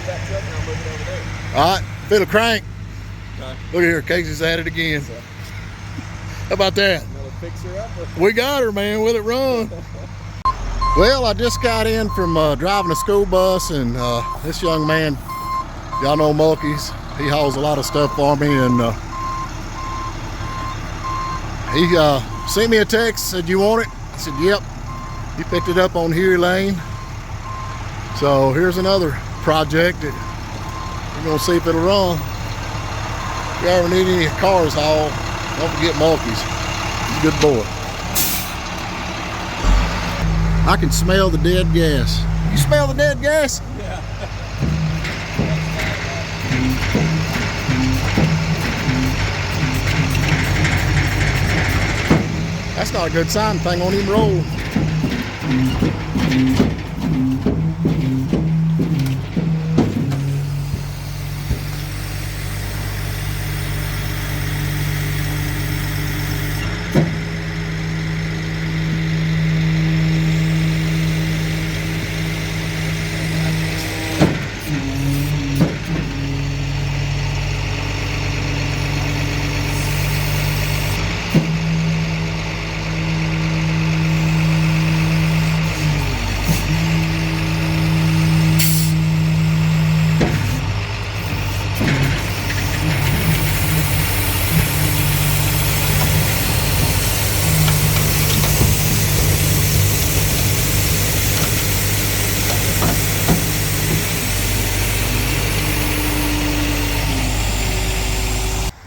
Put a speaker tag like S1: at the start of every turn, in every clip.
S1: that truck and I'll move it over there.
S2: All right, fiddle crank.
S1: Okay.
S2: Look at here, Casey's at it again. How about that?
S1: Another fixer-upper.
S2: We got her, man. Will it run? Well, I just got in from driving a school bus, and this young man, y'all know Mulkey's, he hauls a lot of stuff for me, and he sent me a text, said, "You want it?" I said, "Yep." He picked it up on Huey Lane. So here's another project that we're gonna see if it'll run. If you ever need any cars hauled, don't forget Mulkey's. He's a good boy. I can smell the dead gas. You smell the dead gas?
S1: Yeah.
S2: That's not a good sign. Thing won't even roll.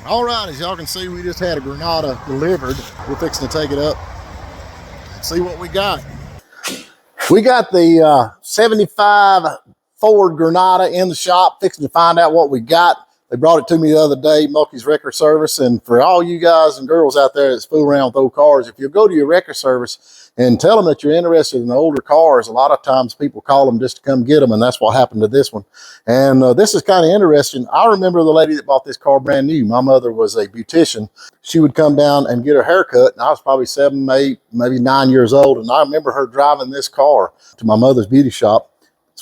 S2: All right, as y'all can see, we just had a Granada delivered. We're fixing to take it up and see what we got. We got the 75 Ford Granada in the shop, fixing to find out what we got. They brought it to me the other day, Mulkey's Wrecker Service. And for all you guys and girls out there that fool around with old cars, if you go to your wrecker service and tell them that you're interested in the older cars, a lot of times people call them just to come get them, and that's what happened to this one. And this is kind of interesting. I remember the lady that bought this car brand new. My mother was a beautician. She would come down and get her hair cut, and I was probably 7, 8, maybe 9 years old, and I remember her driving this car to my mother's beauty shop,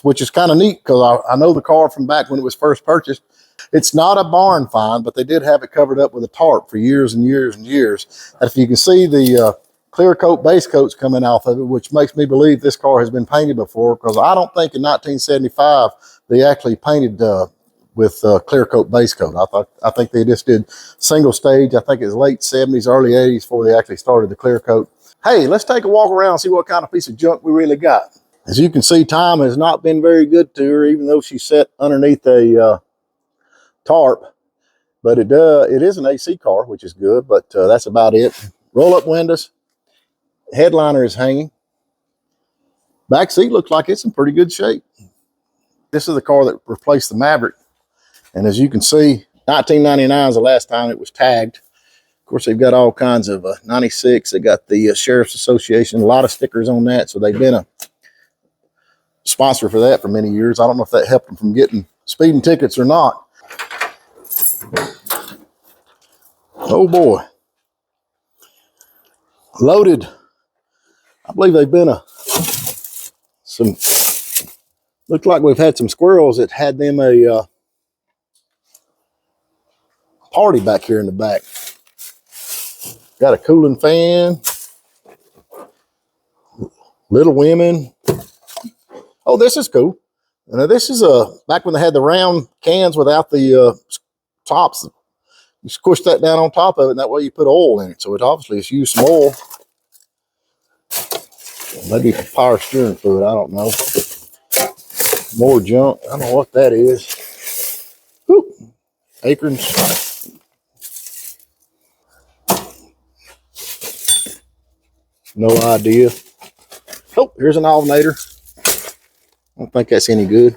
S2: which is kind of neat because I know the car from back when it was first purchased. It's not a barn find, but they did have it covered up with a tarp for years and years and years. And if you can see the clear coat base coats coming off of it, which makes me believe this car has been painted before, because I don't think in 1975 they actually painted with clear coat base coat. I think they just did single stage. I think it was late 70s, early 80s before they actually started the clear coat. Hey, let's take a walk around and see what kind of piece of junk we really got. As you can see, time has not been very good to her, even though she sat underneath a tarp. But it is an AC car, which is good, but that's about it. Roll up windows. Headliner is hanging. Back seat looks like it's in pretty good shape. This is the car that replaced the Maverick. And as you can see, 1999 is the last time it was tagged. Of course, they've got all kinds of 96. They got the Sheriff's Association, a lot of stickers on that. So they've been a sponsor for that for many years. I don't know if that helped them from getting speeding tickets or not. Oh boy. Loaded. I believe they've been looked like we've had some squirrels that had them a party back here in the back. Got a cooling fan. Little Women. Oh, this is cool. Now this is back when they had the round cans without the tops. You squish that down on top of it, and that way you put oil in it. So it obviously has used some oil. Maybe power steering fluid, I don't know. More junk. I don't know what that is. Whoop. Acorns. No idea. Oh, here's an alternator. I don't think that's any good.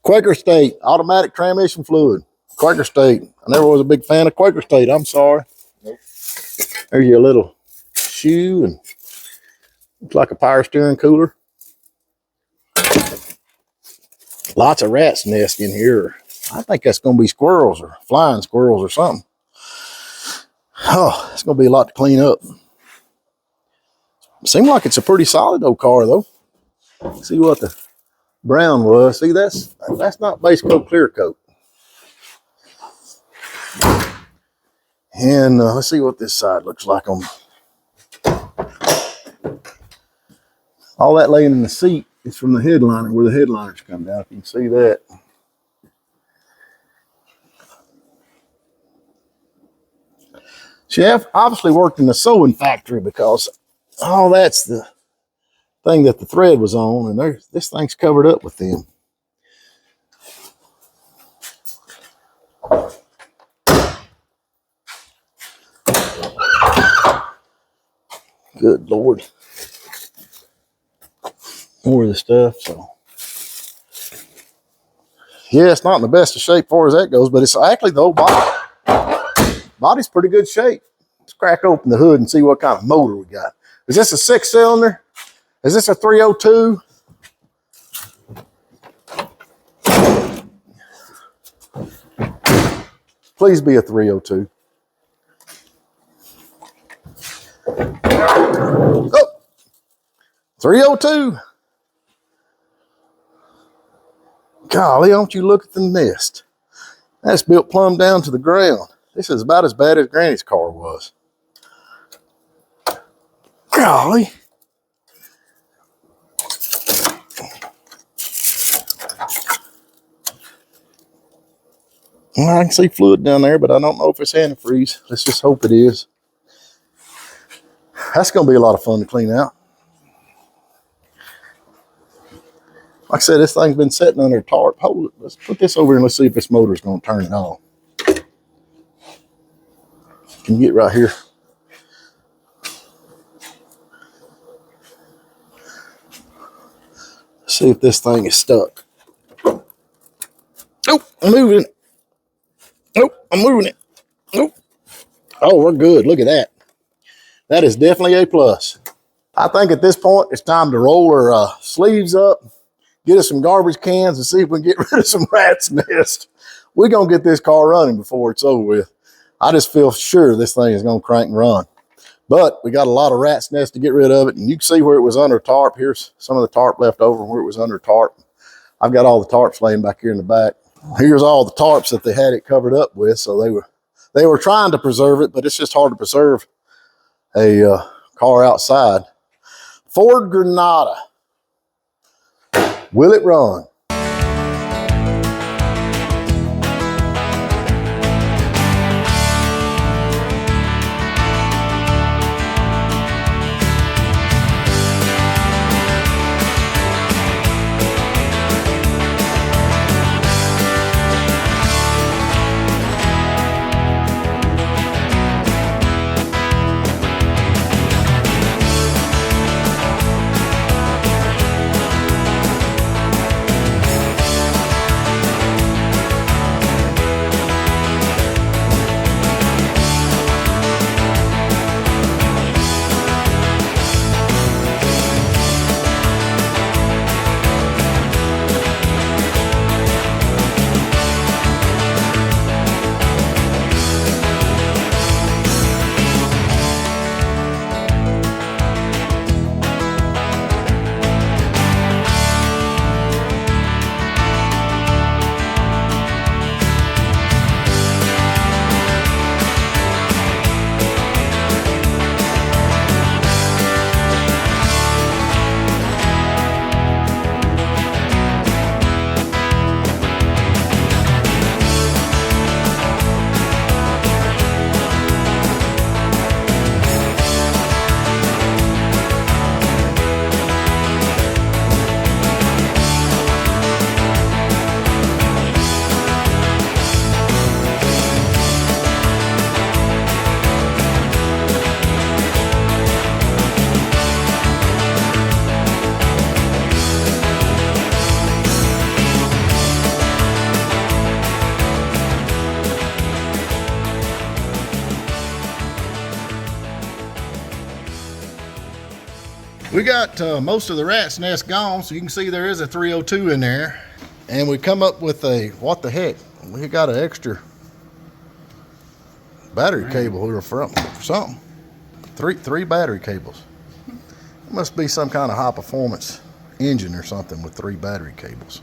S2: Quaker State, automatic transmission fluid. Quaker State. I never was a big fan of Quaker State. I'm sorry. Nope. There's your little shoe, and looks like a power steering cooler. Lots of rats nest in here. I think that's going to be squirrels or flying squirrels or something. Oh, it's going to be a lot to clean up. Seems like it's a pretty solid old car, though. Let's see what the brown was. See, that's not base coat, clear coat. And let's see what this side looks like on. All that laying in the seat is from the headliner, where the headliners come down. If you can see that. She obviously worked in the sewing factory, because all that's the thing that the thread was on, and this thing's covered up with them. Good Lord. More of the stuff, so. Yeah, it's not in the best of shape as far as that goes, but it's actually the whole body. Body's pretty good shape. Let's crack open the hood and see what kind of motor we got. Is this a 6-cylinder? Is this a 302? Please be a 302. Oh, 302. Golly, don't you look at the nest. That's built plumb down to the ground. This is about as bad as Granny's car was. Golly. Well, I can see fluid down there, but I don't know if it's antifreeze. Let's just hope it is. That's going to be a lot of fun to clean out. Like I said, this thing's been sitting under a tarp. Hold it. Let's put this over and let's see if this motor's going to turn it on. Can you get right here? Let's see if this thing is stuck. Oh, I'm moving it. Nope, I'm moving it. Nope. Oh, we're good. Look at that. That is definitely a plus. I think at this point, it's time to roll our sleeves up, get us some garbage cans, and see if we can get rid of some rat's nest. We're going to get this car running before it's over with. I just feel sure this thing is going to crank and run. But we got a lot of rat's nest to get rid of it. And you can see where it was under tarp. Here's some of the tarp left over where it was under tarp. I've got all the tarps laying back here in the back. Here's all the tarps that they had it covered up with. So they were trying to preserve it, but it's just hard to preserve a car outside. Ford Granada. Will it run? We got most of the rat's nest gone, so you can see there is a 302 in there. And we come up with a, what the heck? We got an extra battery cable here for something. Three battery cables. It must be some kind of high performance engine or something with 3 battery cables.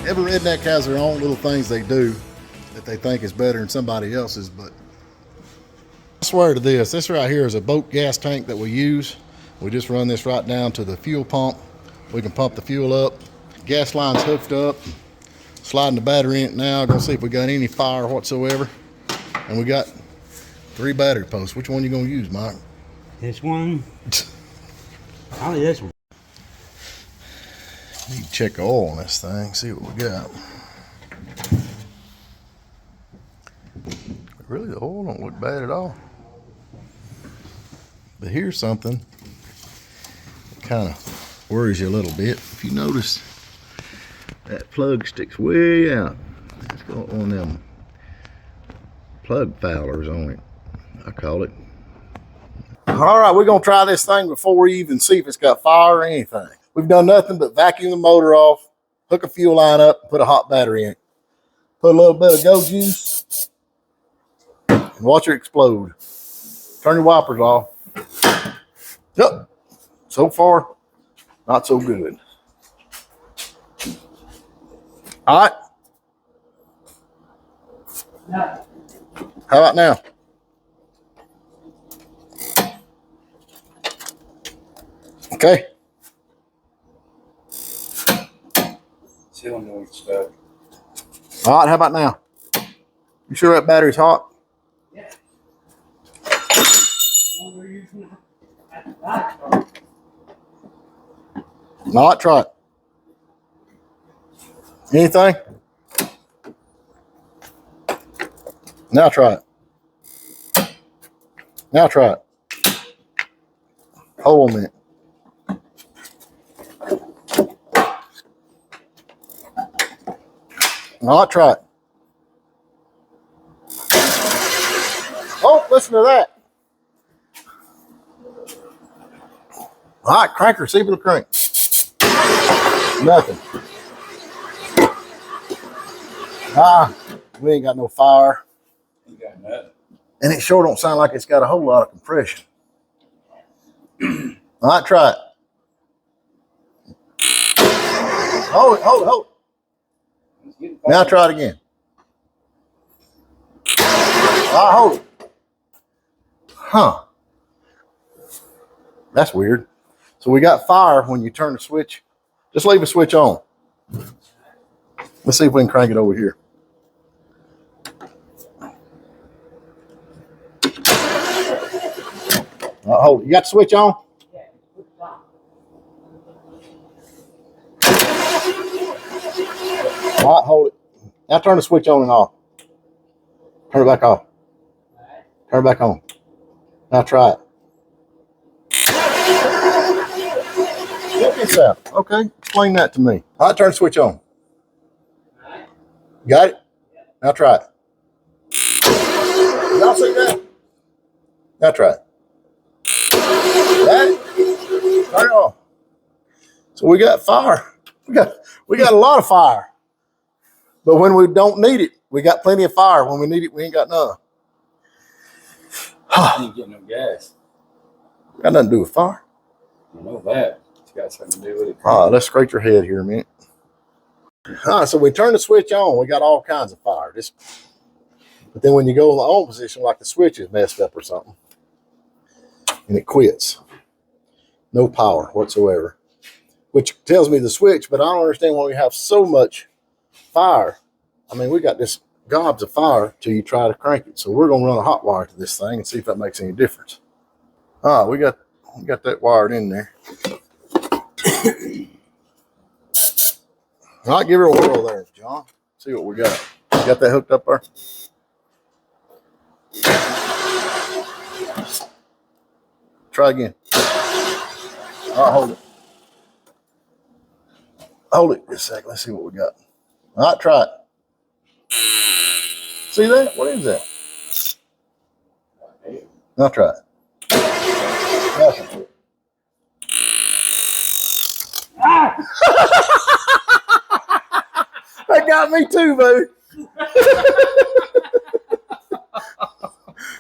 S2: Every redneck has their own little things they do that they think is better than somebody else's, but I swear to this. This right here is a boat gas tank that we use. We just run this right down to the fuel pump. We can pump the fuel up. Gas line's hooked up. Sliding the battery in it now. Gonna see if we got any fire whatsoever. And we got 3 battery posts. Which one you gonna use, Mike?
S3: This one. Probably this one.
S2: Need to check the oil on this thing, see what we got. Really, the oil don't look bad at all. But here's something that kind of worries you a little bit. If you notice, that plug sticks way out. It's got one of them plug foulers on it, I call it. All right, we're gonna try this thing before we even see if it's got fire or anything. We've done nothing but vacuum the motor off, hook a fuel line up, put a hot battery in it. Put a little bit of go juice and watch it explode. Turn your wipers off. Yep. So far, not so good. All right.
S3: No.
S2: How about now? Okay.
S1: Cylinder stuck.
S2: All right, how about now? You sure that battery's hot?
S3: Yeah.
S2: All right, try it. Anything? Now try it. Now try it. Hold on a minute. All right, try it. listen to that. All right, cranker, see if it'll crank. Nothing. We ain't got no fire.
S1: You got nothing.
S2: And it sure don't sound like it's got a whole lot of compression. All right, try it. Hold it, hold it, hold it. Now try it again. All right, hold it. Huh. That's weird. So we got fire when you turn the switch. Just leave the switch on. Let's see if we can crank it over here. Hold it. You got the switch on?
S3: Yeah, it's on.
S2: All right, hold it. Now turn the switch on and off. Turn it back off. Turn it back on. Now try it. Check this out. Okay, explain that to me. All right, turn the switch on. Got it? Now try it. Y'all see that? Now try it. Got it? Turn it off. So we got fire. We got a lot of fire. But when we don't need it, we got plenty of fire. When we need it, we ain't got none.
S1: You ain't getting no gas.
S2: Got nothing to do with fire.
S1: I know that. It's got something to do with it.
S2: All right, let's scrape your head here a minute. All right, so we turn the switch on. We got all kinds of fire. But then when you go in the on position, like the switch is messed up or something, and it quits. No power whatsoever. Which tells me the switch, but I don't understand why we have so much fire. I mean, we got this gobs of fire till you try to crank it. So we're going to run a hot wire to this thing and see if that makes any difference. All right, we got that wired in there. All right, give her a whirl there, John. See what we got. You got that hooked up there? Try again. All right, hold it. Hold it just a second. Let's see what we got. All right, try it. See that? What is that? Now try it. Nothing. That got me too, baby.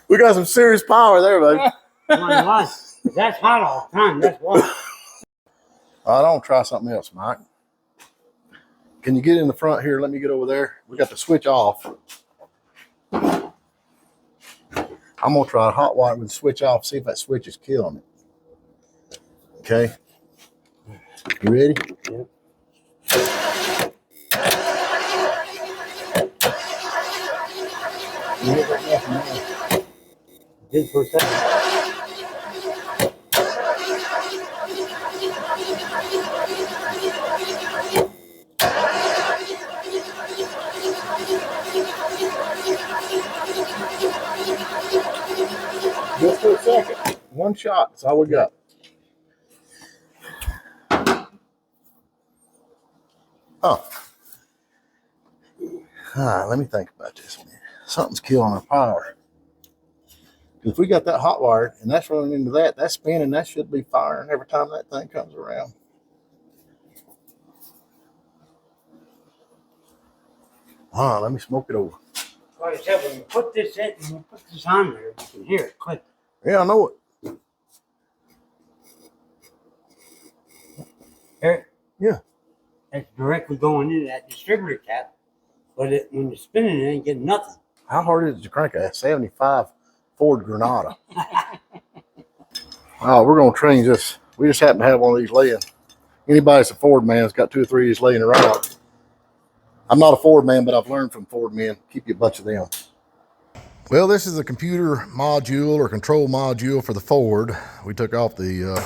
S2: We got some serious power there, baby.
S3: That's hot all the time. That's why.
S2: All right, I'll try something else, Mike. Can you get in the front here? Let me get over there. We got the switch off. I'm going to try a hot wire with the switch off, see if that switch is killing it. Okay. You ready?
S3: Yep. Did for a second.
S2: Just for a second. One shot. That's all we got. Oh. Let me think about this, man. Something's killing our power. If we got that hot wire and that's running into that, that's spinning, that should be firing every time that thing comes around. All right, let me smoke it over.
S3: Like I said, when you put this in, when you put this on there, you can hear it click.
S2: Yeah, I know it.
S3: Hear it?
S2: Yeah.
S3: It's directly going into that distributor cap, but when you're spinning, it ain't getting nothing.
S2: How hard is it to crank a 75 Ford Granada? Oh, we're going to change this. We just happen to have one of these laying. Anybody that's a Ford man has got 2 or 3 of these laying around. I'm not a Ford man, but I've learned from Ford men. Keep you a bunch of them. Well, this is a computer module or control module for the Ford. We took off the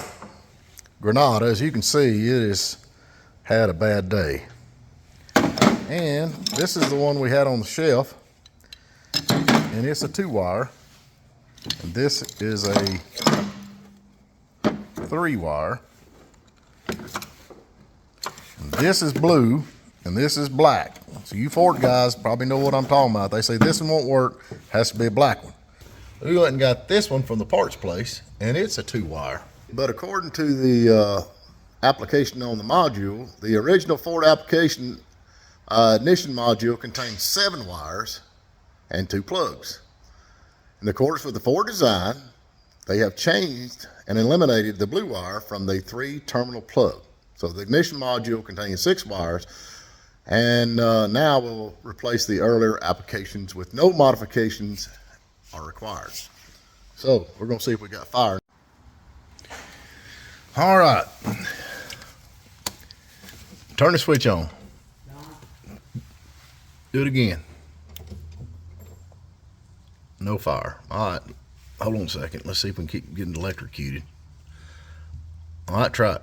S2: Granada. As you can see, it has had a bad day. And this is the one we had on the shelf. And it's a 2-wire. And this is a 3-wire. And this is blue. And this is black. So you Ford guys probably know what I'm talking about. They say this one won't work, has to be a black one. We went and got this one from the parts place, and it's a 2-wire. But according to the application on the module, the original Ford application ignition module contains 7 wires and 2 plugs. In accordance with the Ford design, they have changed and eliminated the blue wire from the 3-terminal plug. So the ignition module contains 6 wires, and now we'll replace the earlier applications with no modifications are required. So we're gonna see if we got fire. All right, turn the switch on. Do it again. No fire. All right, hold on a second. Let's see if we can keep getting electrocuted. All right, try it.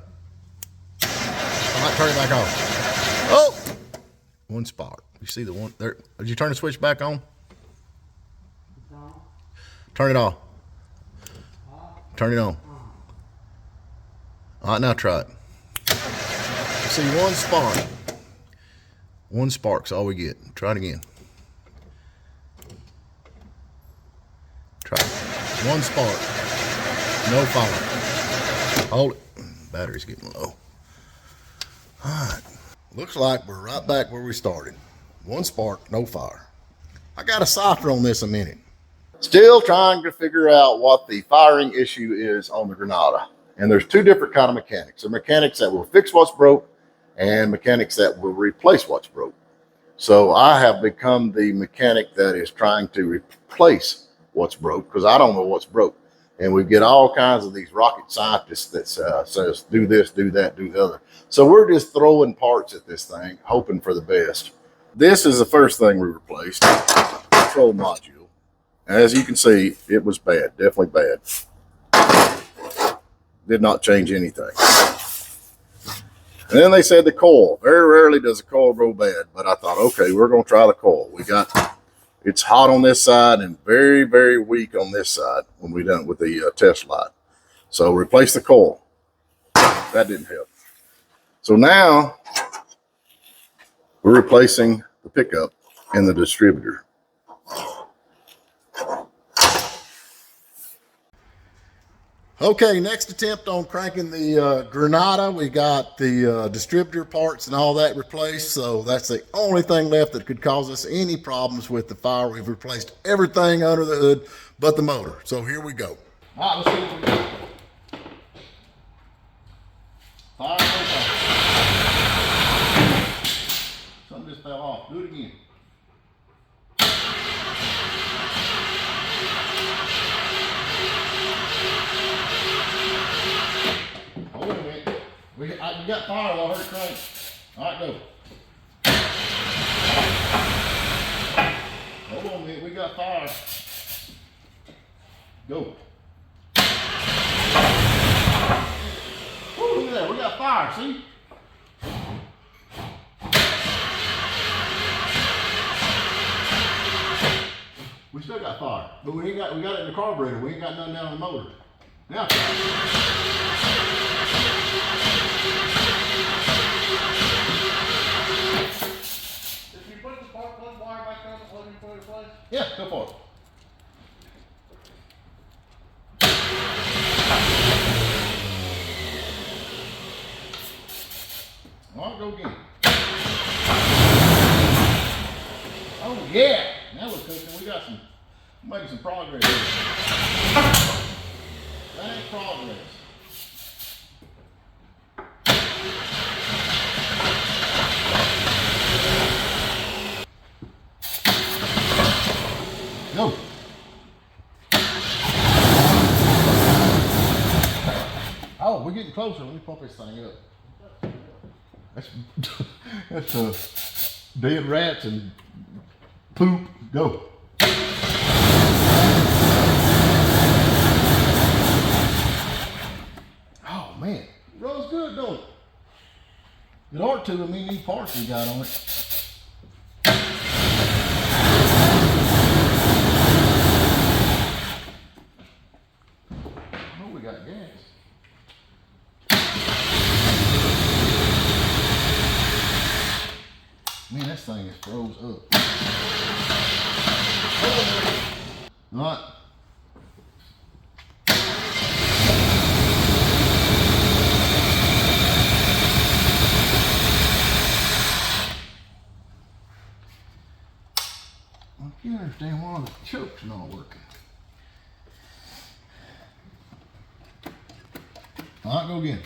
S2: All right, turn it back on. Oh, 1 spark. You see the one there? Did you turn the switch back on? Turn it off. Turn it on. All right, now try it. You see 1 spark. 1 spark's all we get. Try it again. Try it. 1 spark. No fire. Hold it. Battery's getting low. All right. Looks like we're right back where we started. 1 spark, no fire. I got a cipher on this a minute. Still trying to figure out what the firing issue is on the Granada. And there's 2 different kind of mechanics. There are mechanics that will fix what's broke and mechanics that will replace what's broke. So I have become the mechanic that is trying to replace what's broke because I don't know what's broke. And we get all kinds of these rocket scientists that says, do this, do that, do the other. So we're just throwing parts at this thing, hoping for the best. This is the first thing we replaced, control module. As you can see, it was bad, definitely bad. Did not change anything. And then they said the coil. Very rarely does the coil go bad, but I thought, okay, we're going to try the coil. It's hot on this side and very, very weak on this side when we done it with the test light. So replace the coil. That didn't help. So now we're replacing the pickup and the distributor. Okay, next attempt on cranking the Granada. We got the distributor parts and all that replaced, so that's the only thing left that could cause us any problems with the fire. We've replaced everything under the hood but the motor. So here we go. All right, let's see what we got. Fire, something just fell off. Do it again. Hold on a minute. We got fire while I heard it crank. All right, go. Hold on a minute. We got fire. Go. Woo, look at that. We got fire. See? We still got fire, but we got it in the carburetor. We ain't got nothing down in the motor. Now.
S4: If you put the spark plug wire back on, let me put it in place.
S2: Yeah, go for it. All right, go again. Oh yeah, now we're cooking. We're making some progress here. That ain't progress. Go. Oh, we're getting closer. Let me pump this thing up. That's dead rats and poop. Go. Oh man, it runs good, don't it? It ought to. I mean, these parts we got on it. We got gas. Man, this thing is froze up. All right, All right, go again.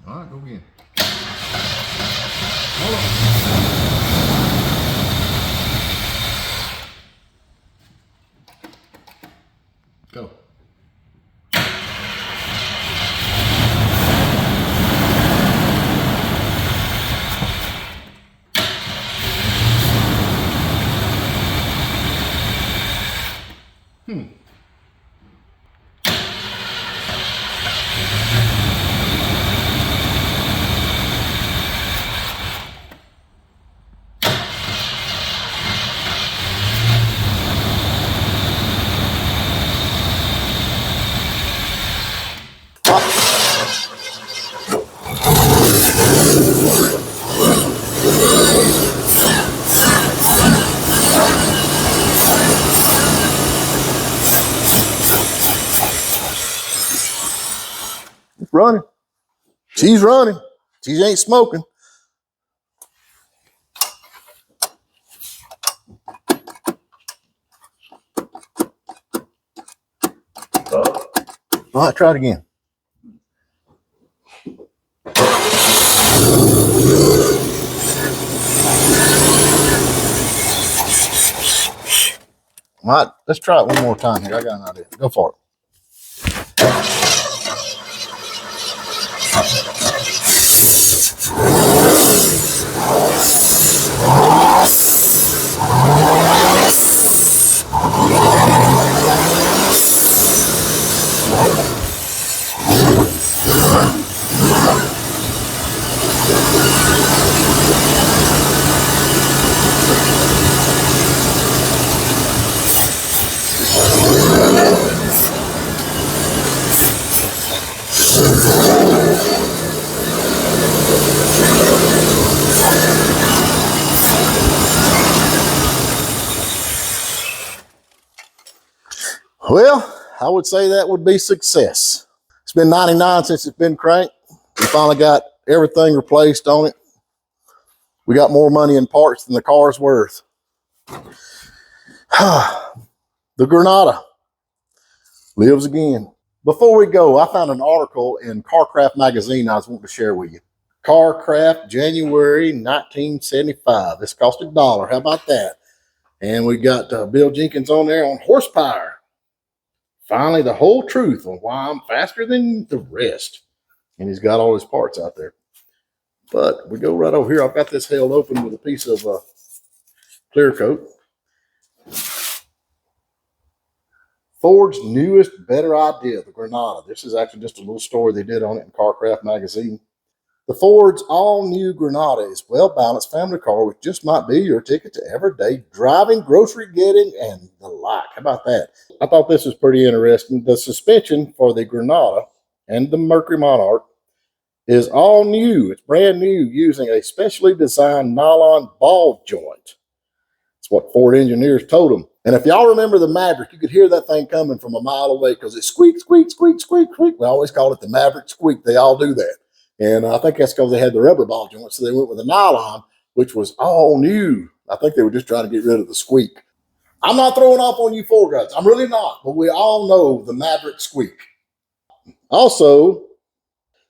S2: All right, go again. Hold on. Go. It's running. She's running. She ain't smoking. All right, try it again. All right, let's try it one more time here. I got an idea. Go for it. Well, I would say that would be success. It's been 99 since it's been cranked. We finally got everything replaced on it. We got more money in parts than the car's worth. The Granada lives again. Before we go, I found an article in CarCraft magazine I was wanting to share with you. CarCraft, January 1975. This cost $1. How about that? And we got Bill Jenkins on there on horsepower. Finally, the whole truth on why I'm faster than the rest. And he's got all his parts out there. But we go right over here. I've got this held open with a piece of clear coat. Ford's newest, better idea, the Granada. This is actually just a little story they did on it in CarCraft magazine. The Ford's all-new Granada is well-balanced family car, which just might be your ticket to everyday driving, grocery getting, and the like. How about that? I thought this was pretty interesting. The suspension for the Granada and the Mercury Monarch is all new. It's brand new, using a specially designed nylon ball joint. That's what Ford engineers told them. And if y'all remember the Maverick, you could hear that thing coming from a mile away because it squeak, squeak, squeak, squeak, squeak. We always call it the Maverick squeak. They all do that. And I think that's because they had the rubber ball joint, so they went with a nylon, which was all new. I think they were just trying to get rid of the squeak. I'm not throwing off on you Ford guys. I'm really not. But we all know the Maverick squeak. Also,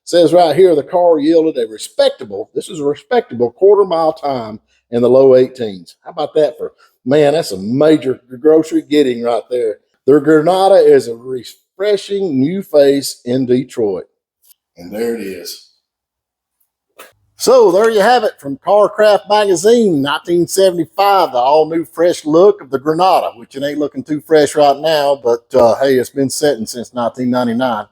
S2: says right here, the car yielded a respectable, this is a respectable quarter-mile time in the low 18s. How about that for, man, that's a major grocery getting right there. The Granada is a refreshing new face in Detroit. And there it is. So there you have it from CarCraft magazine, 1975, the all-new fresh look of the Granada, which it ain't looking too fresh right now, but hey, it's been sitting since 1999.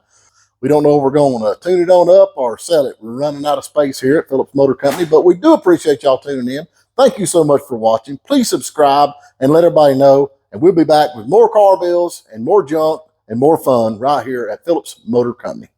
S2: We don't know if we're going to tune it on up or sell it. We're running out of space here at Phillips Motor Company, but we do appreciate y'all tuning in. Thank you so much for watching. Please subscribe and let everybody know, and we'll be back with more car bills and more junk and more fun right here at Phillips Motor Company.